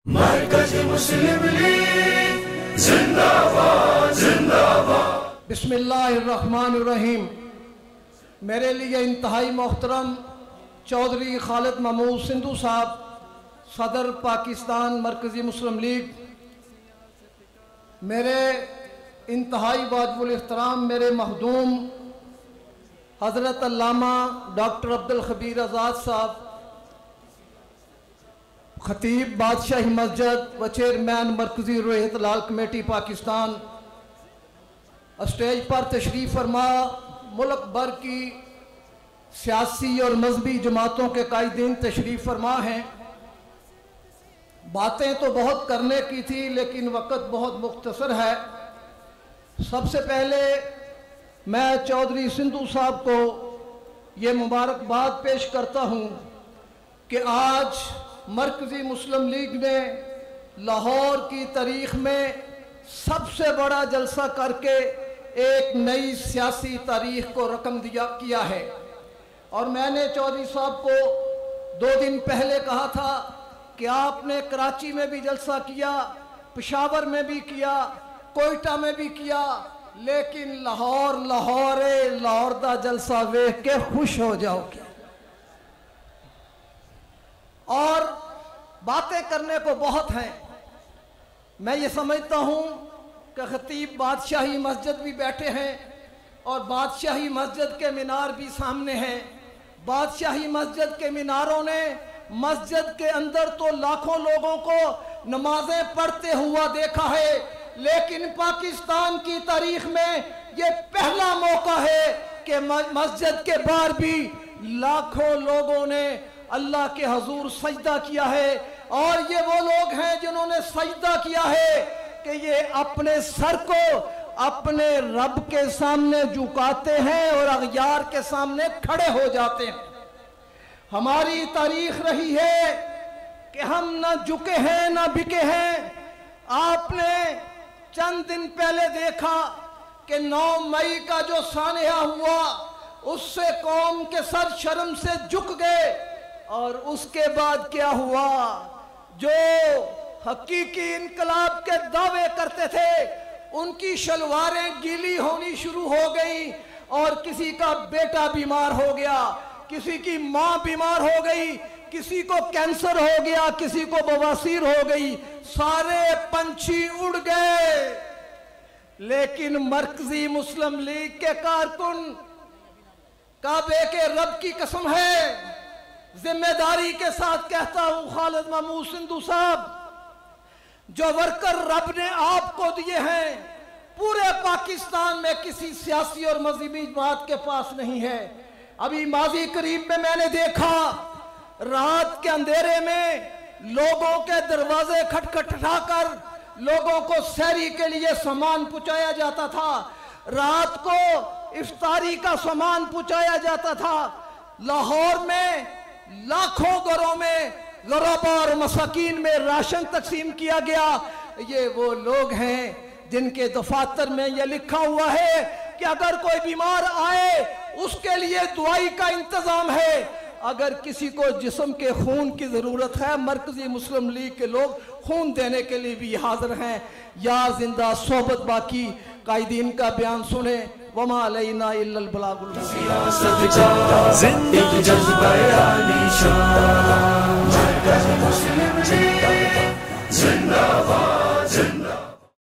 مرکز مسلم لیگ زندہ باد زندہ باد۔ بسم اللہ الرحمن الرحیم۔ میرے لیے انتہائی محترم چودھری خالد محمود سندھو صاحب، صدر پاکستان مرکزی مسلم لیگ، میرے انتہائی واجب الاحترام میرے مخدوم حضرت علامہ ڈاکٹر عبدالخبیر آزاد صاحب، خطیب بادشاہی مسجد و چیئرمین مرکزی رویت لال کمیٹی پاکستان، اسٹیج پر تشریف فرما ملک بھر کی سیاسی اور مذہبی جماعتوں کے قائدین تشریف فرما ہیں۔ باتیں تو بہت کرنے کی تھی لیکن وقت بہت مختصر ہے۔ سب سے پہلے میں چودھری سندھو صاحب کو یہ مبارکباد پیش کرتا ہوں کہ آج مرکزی مسلم لیگ نے لاہور کی تاریخ میں سب سے بڑا جلسہ کر کے ایک نئی سیاسی تاریخ کو رقم کیا ہے، اور میں نے چودھری صاحب کو 2 دن پہلے کہا تھا کہ آپ نے کراچی میں بھی جلسہ کیا، پشاور میں بھی کیا، کوئٹہ میں بھی کیا، لیکن لاہور دا جلسہ ویکھ کے خوش ہو جاؤ گے۔ اور باتیں کرنے کو بہت ہیں۔ میں یہ سمجھتا ہوں کہ خطیب بادشاہی مسجد بھی بیٹھے ہیں اور بادشاہی مسجد کے مینار بھی سامنے ہیں۔ بادشاہی مسجد کے میناروں نے مسجد کے اندر تو لاکھوں لوگوں کو نمازیں پڑھتے ہوا دیکھا ہے، لیکن پاکستان کی تاریخ میں یہ پہلا موقع ہے کہ مسجد کے باہر بھی لاکھوں لوگوں نے اللہ کے حضور سجدہ کیا ہے، اور یہ وہ لوگ ہیں جنہوں نے سجدہ کیا ہے کہ یہ اپنے سر کو اپنے رب کے سامنے جھکاتے ہیں اور اغیار کے سامنے کھڑے ہو جاتے ہیں۔ ہماری تاریخ رہی ہے کہ ہم نہ جھکے ہیں نہ بکے ہیں۔ آپ نے چند دن پہلے دیکھا کہ 9 مئی کا جو سانحہ ہوا اس سے قوم کے سر شرم سے جھک گئے، اور اس کے بعد کیا ہوا؟ جو حقیقی انقلاب کے دعوے کرتے تھے ان کی شلواریں گیلی ہونی شروع ہو گئیں، اور کسی کا بیٹا بیمار ہو گیا، کسی کی ماں بیمار ہو گئی، کسی کو کینسر ہو گیا، کسی کو بواسیر ہو گئی، سارے پنچھی اڑ گئے۔ لیکن مرکزی مسلم لیگ کے کارکن، کعبے کے رب کی قسم ہے، ذمہ داری کے ساتھ کہتا ہوں خالد محمود سندھو صاحب، جو ورکر رب نے آپ کو دیے ہیں پورے پاکستان میں کسی سیاسی اور مذہبی جماعت کے پاس نہیں ہے۔ ابھی ماضی قریب میں میں نے دیکھا رات کے اندھیرے میں لوگوں کے دروازے کھٹکھٹا کر لوگوں کو سحری کے لیے سامان پہنچایا جاتا تھا، رات کو افطاری کا سامان پہنچایا جاتا تھا۔ لاہور میں لاکھوں گھروں میں غربا اور مساکین میں راشن تقسیم کیا گیا۔ یہ وہ لوگ ہیں جن کے دفاتر میں یہ لکھا ہوا ہے کہ اگر کوئی بیمار آئے اس کے لیے دوائی کا انتظام ہے، اگر کسی کو جسم کے خون کی ضرورت ہے مرکزی مسلم لیگ کے لوگ خون دینے کے لیے بھی حاضر ہیں۔ یا زندہ صحبت باقی قائدین کا بیان سنیں، وما علینا الا البلاغ المبین۔ زندہ جذبہ عالی شان مرکز مسلم لیگ زندہ باد زندہ